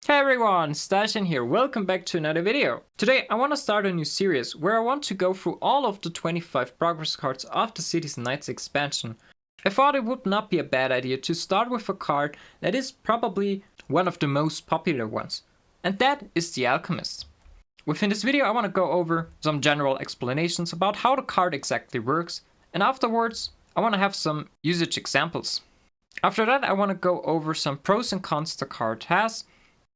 Hey everyone, Starshine here, welcome back to another video. Today I want to start a new series where I want to go through all of the 25 progress cards of the Cities and Knights expansion. I thought it would not be a bad idea to start with a card that is probably one of the most popular ones, and that is the Alchemist. Within this video I want to go over some general explanations about how the card exactly works, and afterwards I want to have some usage examples. After that I want to go over some pros and cons the card has.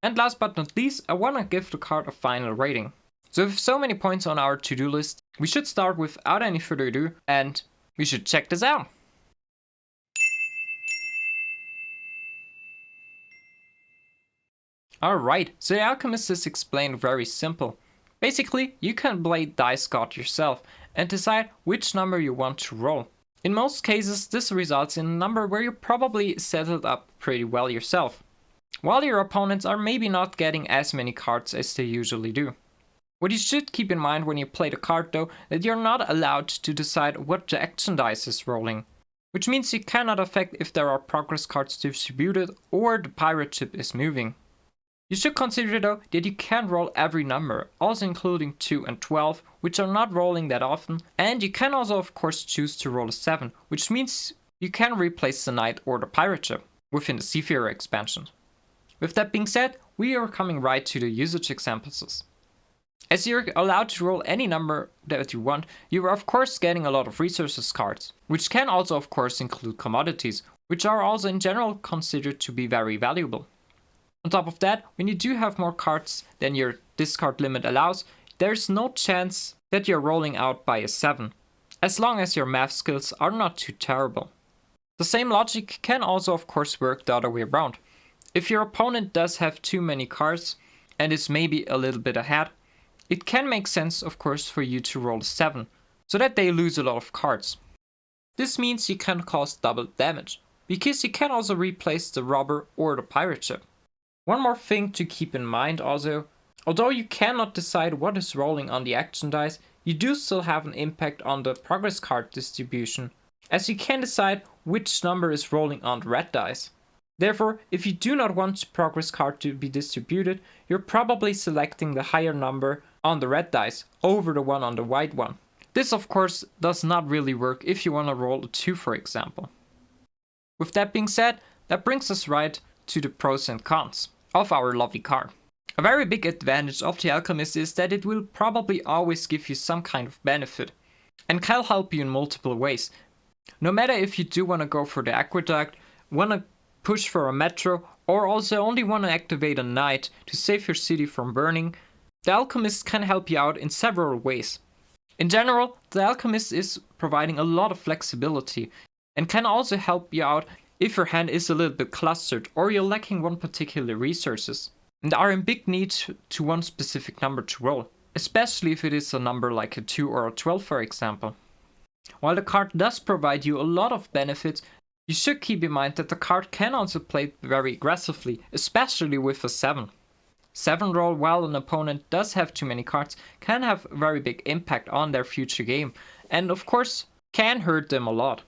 And last but not least, I want to give the card a final rating. So with so many points on our to-do list, we should start without any further ado, and we should check this out. Alright, so the Alchemist is explained very simple. Basically, you can play Dice God yourself and decide which number you want to roll. In most cases, this results in a number where you probably settled up pretty well yourself, while your opponents are maybe not getting as many cards as they usually do. What you should keep in mind when you play the card though, that you're not allowed to decide what the action dice is rolling, which means you cannot affect if there are progress cards distributed or the pirate ship is moving. You should consider though that you can roll every number, also including 2 and 12, which are not rolling that often, and you can also of course choose to roll a 7, which means you can replace the knight or the pirate ship within the Seafarer expansion. With that being said, we are coming right to the usage examples. As you're allowed to roll any number that you want, you are of course getting a lot of resources cards, which can also of course include commodities, which are also in general considered to be very valuable. On top of that, when you do have more cards than your discard limit allows, there's no chance that you're rolling out by a 7, as long as your math skills are not too terrible. The same logic can also of course work the other way around. If your opponent does have too many cards and is maybe a little bit ahead, it can make sense of course for you to roll a 7, so that they lose a lot of cards. This means you can cause double damage, because you can also replace the robber or the pirate ship. One more thing to keep in mind also, although you cannot decide what is rolling on the action dice, you do still have an impact on the progress card distribution, as you can decide which number is rolling on the red dice. Therefore, if you do not want the progress card to be distributed, you're probably selecting the higher number on the red dice over the one on the white one. This of course does not really work if you want to roll a 2 for example. With that being said, that brings us right to the pros and cons of our lovely card. A very big advantage of the Alchemist is that it will probably always give you some kind of benefit, and can help you in multiple ways. No matter if you do want to go for the aqueduct, want to push for a metro, or also only want to activate a knight to save your city from burning, the Alchemist can help you out in several ways. In general, the Alchemist is providing a lot of flexibility and can also help you out if your hand is a little bit clustered or you're lacking one particular resources and are in big need to one specific number to roll, especially if it is a number like a 2 or a 12 for example. While the card does provide you a lot of benefits, you should keep in mind that the card can also play very aggressively, especially with a 7. 7 roll while an opponent does have too many cards can have a very big impact on their future game, and of course can hurt them a lot.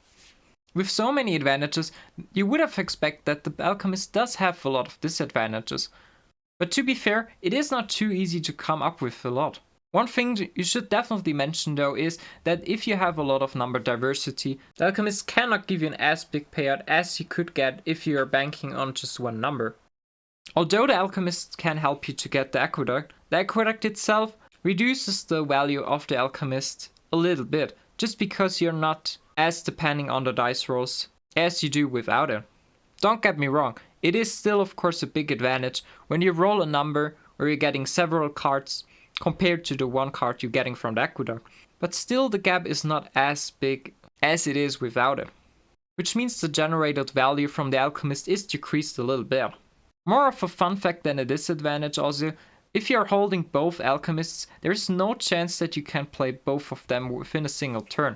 With so many advantages, you would have expected that the Alchemist does have a lot of disadvantages. But to be fair, it is not too easy to come up with a lot. One thing you should definitely mention though is that if you have a lot of number diversity, the Alchemist cannot give you an as big payout as you could get if you are banking on just one number. Although the Alchemist can help you to get the aqueduct itself reduces the value of the Alchemist a little bit, just because you're not as depending on the dice rolls as you do without it. Don't get me wrong, it is still of course a big advantage when you roll a number where you're getting several cards compared to the one card you're getting from the aqueduct, but still the gap is not as big as it is without it, which means the generated value from the Alchemist is decreased a little bit. More of a fun fact than a disadvantage also, if you're holding both Alchemists, there's no chance that you can play both of them within a single turn,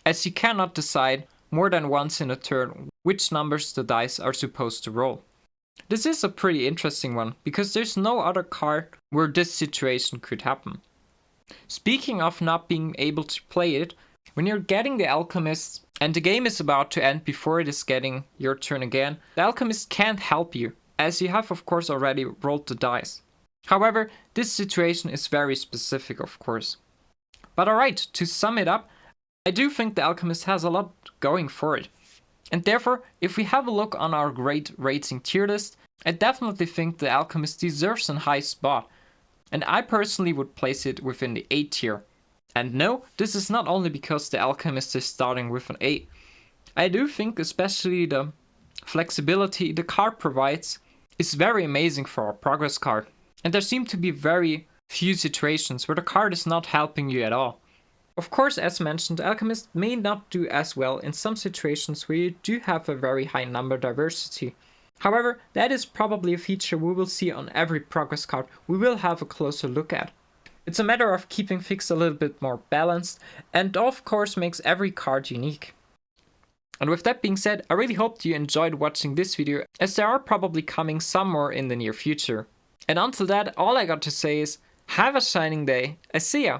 as you cannot decide more than once in a turn which numbers the dice are supposed to roll. This is a pretty interesting one, because there's no other card where this situation could happen. Speaking of not being able to play it, when you're getting the Alchemist and the game is about to end before it is getting your turn again, the Alchemist can't help you. as you have of course already rolled the dice. However, this situation is very specific of course. But alright, to sum it up, I do think the Alchemist has a lot going for it. And therefore, if we have a look on our grade rating tier list, I definitely think the Alchemist deserves a high spot. And I personally would place it within the A tier. And no, this is not only because the Alchemist is starting with an A. I do think especially the flexibility the card provides is very amazing for a progress card. And there seem to be very few situations where the card is not helping you at all. Of course, as mentioned, Alchemist may not do as well in some situations where you do have a very high number diversity. However, that is probably a feature we will see on every progress card we will have a closer look at. It's a matter of keeping things a little bit more balanced, and of course makes every card unique. And with that being said, I really hope you enjoyed watching this video, as there are probably coming some more in the near future. And until that, all I got to say is, have a shining day, I see ya!